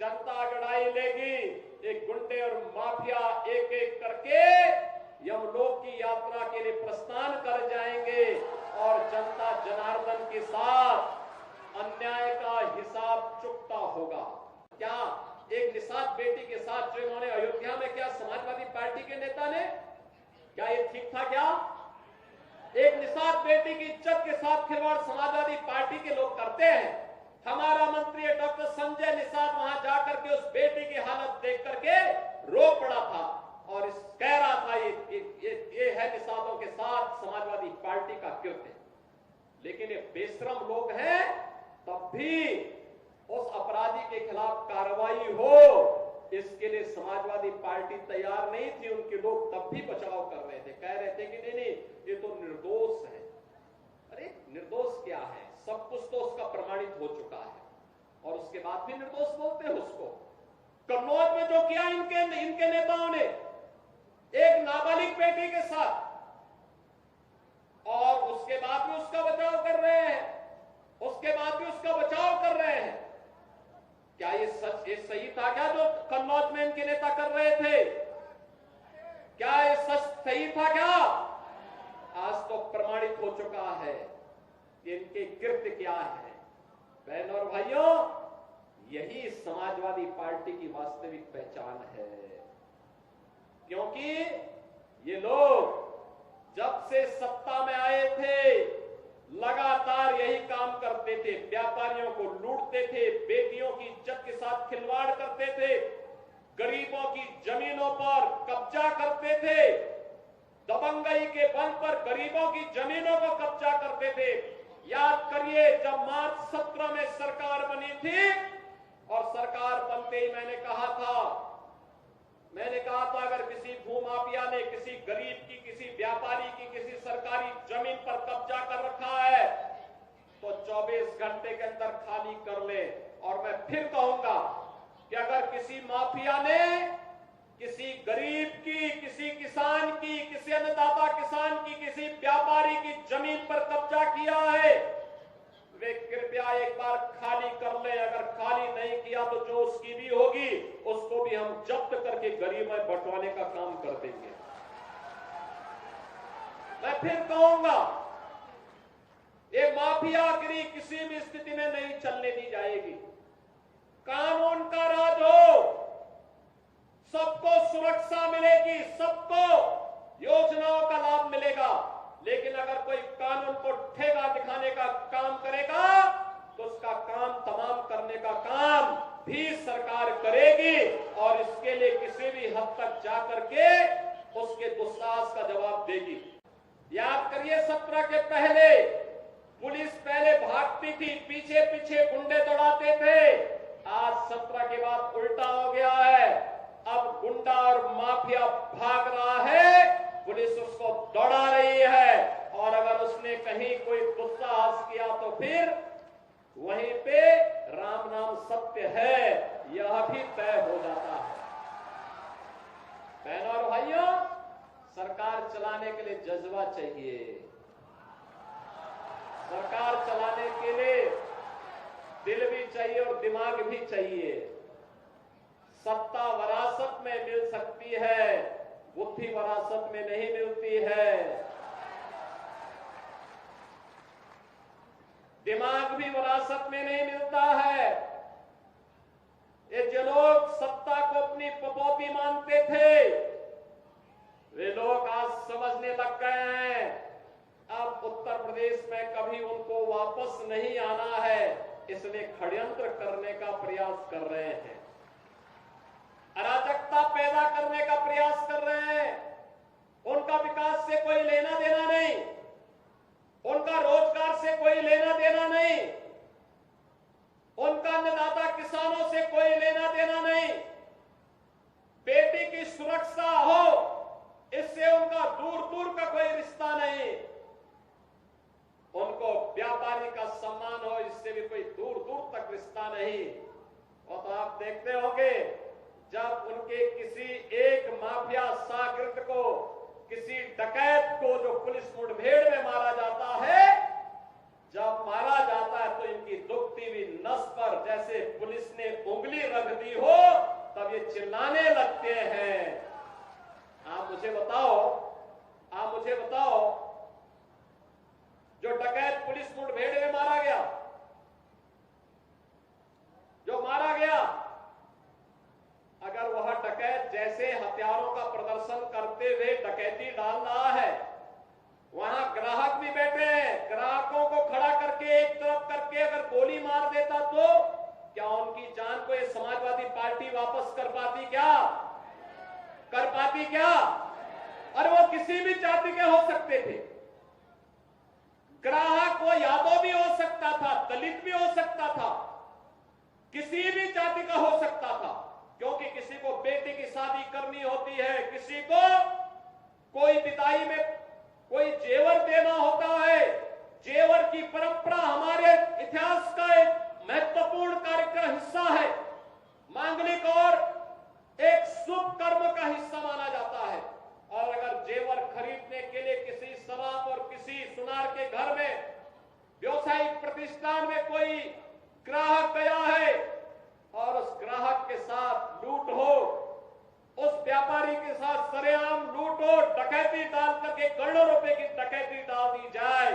जनता गड़ाई लेगी, एक गुंडे और माफिया एक एक करके यमलोक की यात्रा के लिए प्रस्थान कर जाएंगे और जनता जनार्दन के साथ अन्याय का हिसाब चुकता होगा। क्या एक निषाद बेटी के साथ जो इन्होंने अयोध्या में, क्या समाजवादी पार्टी के नेता ने, क्या ये ठीक था? क्या एक निषाद बेटी की इज्जत के साथ खिलवाड़ समाजवादी पार्टी के लोग करते हैं? हमारा मंत्री डॉक्टर संजय निषाद वहां जाकर के उस बेटी की हालत देख करके रो पड़ा था और कह रहा था ये है निषादों के साथ समाजवादी पार्टी का कृत्य। लेकिन ये बेशरम लोग हैं, तब भी उस अपराधी के खिलाफ कार्रवाई हो, इसके लिए समाजवादी पार्टी तैयार नहीं थी। उनके लोग तब भी बचाव कर रहे थे, कह रहे थे कि नहीं ये तो निर्दोष है। अरे निर्दोष क्या है? सब कुछ तो उसका प्रमाणित हो चुका है और उसके बाद भी निर्दोष बोलते हैं उसको। कन्नौज में जो किया इनके नेताओं ने एक नाबालिग बेटी के साथ, और उसके बाद भी उसका बचाव कर रहे हैं, उसके बाद भी उसका बचाव कर रहे हैं। क्या ये सही था क्या जो कन्नौज में इनके नेता कर रहे थे? क्या ये सही था क्या? आज तो प्रमाणित हो चुका है कि इनके कृत्य क्या है। बहनों और भाइयों, यही समाजवादी पार्टी की वास्तविक पहचान है, क्योंकि ये लोग जब से सत्ता में आए थे लगातार यही काम करते थे। व्यापारियों को लूटते थे, बेटियों की इज्जत के साथ खिलवाड़ करते थे, गरीबों की जमीनों पर कब्जा करते थे, दबंगई के बल पर गरीबों की जमीनों को कब्जा करते थे। याद करिए, जब मार्च 17 में सरकार बनी थी और सरकार बनते ही मैंने कहा था अगर किसी भूमाफिया ने किसी गरीब की, किसी व्यापारी की, किसी सरकारी जमीन पर कब्जा कर रखा है तो 24 घंटे के अंदर खाली कर ले। और मैं फिर कहूंगा कि अगर किसी माफिया ने किसी गरीब की, किसी किसान की, किसी अन्नदाता किसान की, किसी व्यापारी की जमीन पर कब्जा किया है, वे कृपया एक बार खाली कर ले। अगर खाली नहीं किया तो जो उसकी भी होगी उसको भी हम जब्त करके गरीब में बंटवाने का काम कर देंगे। मैं फिर कहूंगा, ये माफियागिरी किसी भी स्थिति में नहीं चलने दी जाएगी। कानून का राज हो, सबको सुरक्षा मिलेगी, सबको योजनाओं का लाभ मिलेगा। लेकिन अगर कोई कानून को ठेगा दिखाने का काम करेगा तो उसका काम तमाम करने का काम भी सरकार करेगी और इसके लिए किसी भी हद तक जाकर के उसके दुस्साहस का जवाब देगी। याद करिए, 17 के पहले पुलिस पहले भागती थी, पीछे पीछे गुंडे दौड़ाते थे। आज 17 के बाद उल्टा हो गया है। अब गुंडा और माफिया भाग रहा है, पुलिस उसको दौड़ा रही है और अगर उसने कहीं कोई दुस्साहस किया तो फिर वहीं पे राम नाम सत्य है, यह भी तय हो जाता है। बहनों और भाइयों, सरकार चलाने के लिए जज्बा चाहिए। सरकार चलाने के लिए दिल भी चाहिए और दिमाग भी चाहिए। सत्ता वरासत में मिल सकती है, बुद्धि वरासत में नहीं मिलती है। दिमाग भी वरासत में नहीं मिलता है। ये जो लोग सत्ता को अपनी पपौती मानते थे, वे लोग आज समझने लग गए हैं अब उत्तर प्रदेश में कभी उनको वापस नहीं आना है, इसलिए षड्यंत्र करने का प्रयास कर रहे हैं, अराजकता पैदा करने का प्रयास कर रहे हैं। उनका विकास से कोई लेना देना नहीं, उनका रोजगार से कोई लेना देना नहीं, उनका अन्नदाता किसानों से कोई लेना देना नहीं। बेटी की सुरक्षा हो, इससे उनका दूर दूर का कोई रिश्ता नहीं। उनको व्यापारी का सम्मान हो, इससे भी कोई दूर दूर तक रिश्ता नहीं। और तो आप देखते होंगे, जब उनके किसी एक माफिया शागिर्द को, किसी डकैत को जो पुलिस मुठभेड़ में मारा जाता है, जब मारा जाता है तो इनकी दुखती हुई नस पर जैसे पुलिस ने उंगली लगती हो तब ये चिल्लाने लगते हैं। आप मुझे बताओ, जो डकैत पुलिस मुठभेड़ में मारा गया, अगर वह डकैत जैसे हथियारों का प्रदर्शन करते हुए डकैती डाल रहा है, वहां ग्राहक भी बैठे हैं, ग्राहकों को खड़ा करके एक तरफ करके अगर गोली मार देता तो क्या उनकी जान को ये समाजवादी पार्टी वापस कर पाती क्या? और वो किसी भी जाति के हो सकते थे। ग्राहक वो यादव भी हो सकता था, दलित भी हो सकता था, किसी भी जाति का हो सकता था, क्योंकि किसी को बेटी की शादी करनी होती है, किसी को कोई विदाई में कोई जेवर देना होता है। जेवर की परंपरा हमारे इतिहास का एक महत्वपूर्ण कार्य का हिस्सा है, मांगलिक और एक शुभ कर्म का हिस्सा माना जाता है। और अगर जेवर खरीदने के लिए किसी शराब और किसी सुनार के घर में व्यवसायिक प्रतिष्ठान में कोई ग्राहक गया है और उस ग्राहक के साथ लूट हो, उस व्यापारी के साथ सरेआम लूट हो, डकैती डाल करके करोड़ों रुपए की डकैती डाल दी जाए,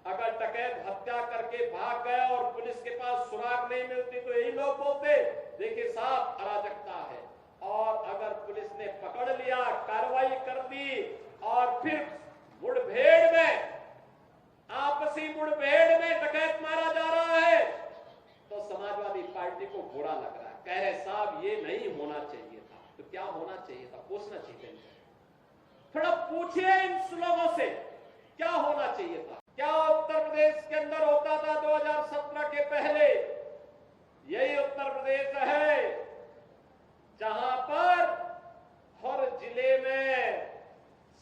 अगर डकैत हत्या करके भाग गया और पुलिस के पास सुराग नहीं मिलती तो यही लोग बोलते देखिए साहब अराजकता है। और अगर पुलिस ने पकड़ लिया, कार्रवाई कर दी और फिर मुठभेड़ में, आपसी मुठभेड़ में डकैत मारा जा रहा है तो समाजवादी पार्टी को बुरा लग रहा है, कह रहे साहब ये नहीं होना चाहिए था। तो क्या होना चाहिए था? पूछना चाहिए। थोड़ा पूछिए इन लोगों से क्या होना चाहिए था। क्या उत्तर प्रदेश के अंदर होता था 2017 के पहले? यही उत्तर प्रदेश है जहां पर हर जिले में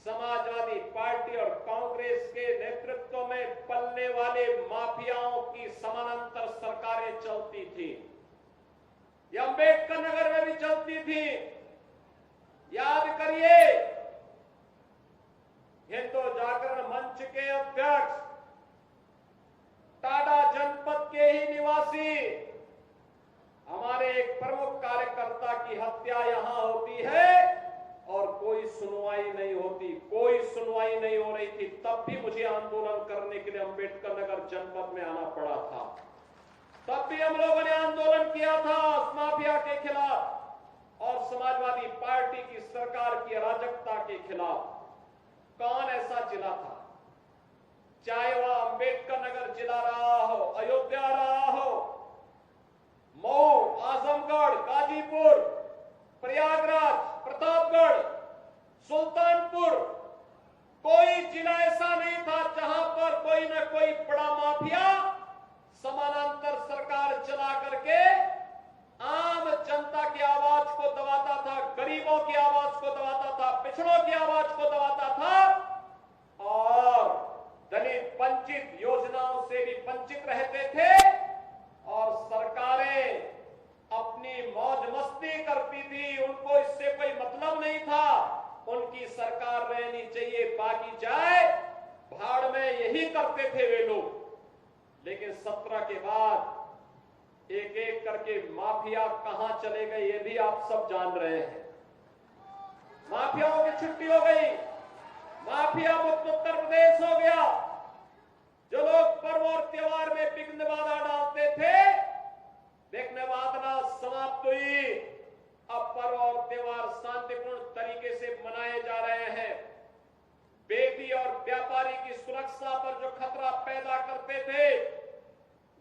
समाजवादी पार्टी और कांग्रेस के नेतृत्व में पलने वाले माफियाओं की समानांतर सरकारें चलती थी। ये अंबेडकर नगर में भी चलती थी। याद करिए, हिंदू जागरण मंच के अध्यक्ष, टाडा जनपद के ही निवासी, हमारे एक प्रमुख कार्यकर्ता की हत्या यहां होती है और कोई सुनवाई नहीं होती, कोई सुनवाई नहीं हो रही थी। तब भी मुझे आंदोलन करने के लिए अंबेडकर नगर जनपद में आना पड़ा था। तब भी हम लोगों ने आंदोलन किया था उस माफिया के खिलाफ और समाजवादी पार्टी की सरकार की अराजकता के खिलाफ। कौन ऐसा जिला था, चाहे वह अंबेडकर नगर जिला रहा हो, अयोध्या रहा हो, मऊ, आजमगढ़, गाजीपुर, प्रयागराज, प्रतापगढ़, सुल्तानपुर, कोई जिला ऐसा नहीं था जहां पर कोई न कोई बड़ा माफिया समानांतर सरकार चला करके आम जनता की आवाज को दबाता था, गरीबों की आवाज को दबाता था, पिछड़ों की आवाज को दबाता था और दलित वंचित योजनाओं से भी वंचित रहते थे। और सरकारें अपनी मौज मस्ती करती थी, उनको इससे कोई मतलब नहीं था, उनकी सरकार रहनी चाहिए, बाकी जाए भाड़ में, यही करते थे वे लोग। लेकिन 17 के बाद एक एक करके माफिया कहां चले गए ये भी आप सब जान रहे हैं। माफियाओं की छुट्टी हो गई, माफिया मुक्त उत्तर प्रदेश हो गया। जो लोग पर्व और त्योहार में विघ्न बाधा डालते थे, विघ्न बाधा समाप्त हुई। अब पर्व और त्योहार शांतिपूर्ण तरीके से मनाए जा रहे हैं। बेटी और व्यापारी की सुरक्षा पर जो खतरा पैदा करते थे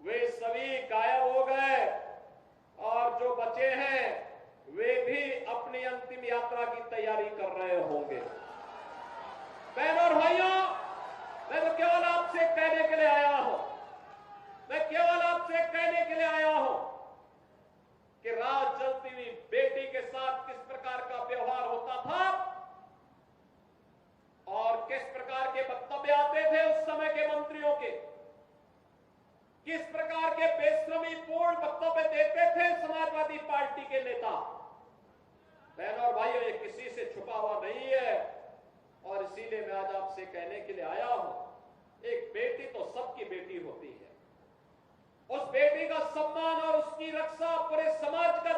वे सभी गायब हो गए और जो बचे हैं वे भी अपनी अंतिम यात्रा की तैयारी कर रहे होंगे। बहनों और भाइयों, मैं तो केवल आपसे कहने के लिए आया हूं, कि रात जलती हुई बेटी के साथ किस प्रकार का व्यवहार होता था और किस प्रकार के वक्तव्य आते थे उस समय के मंत्रियों के, किस प्रकार के बेशर्मी पूर्ण वक्तव्य देते थे समाजवादी पार्टी के नेता। बहनों और भाइयों, ये किसी से छुपा हुआ नहीं है और इसीलिए मैं आज आपसे कहने के लिए आया हूं, एक बेटी तो सबकी बेटी होती है, उस बेटी का सम्मान और उसकी रक्षा पूरे समाज का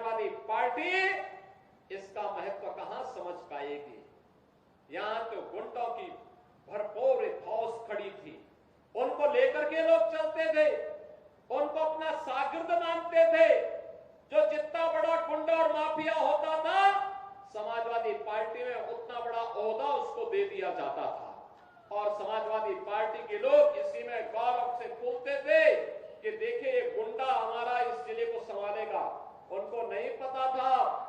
समाजवादी पार्टी इसका महत्व कहां समझ पाएगी। यहां तो गुंडों की भरपूर फौज खड़ी थी, उनको लेकर के लोग चलते थे, उनको अपना शागिर्द मानते थे। जो जितना बड़ा गुंडा और माफिया होता था, समाजवादी पार्टी में उतना बड़ा ओहदा उसको दे दिया जाता था। और समाजवादी पार्टी के लोग इसी में गौरव से बोलते थे कि देखिए ये गुंडा हमारा इस जिले को संभालेगा। उनको नहीं पता था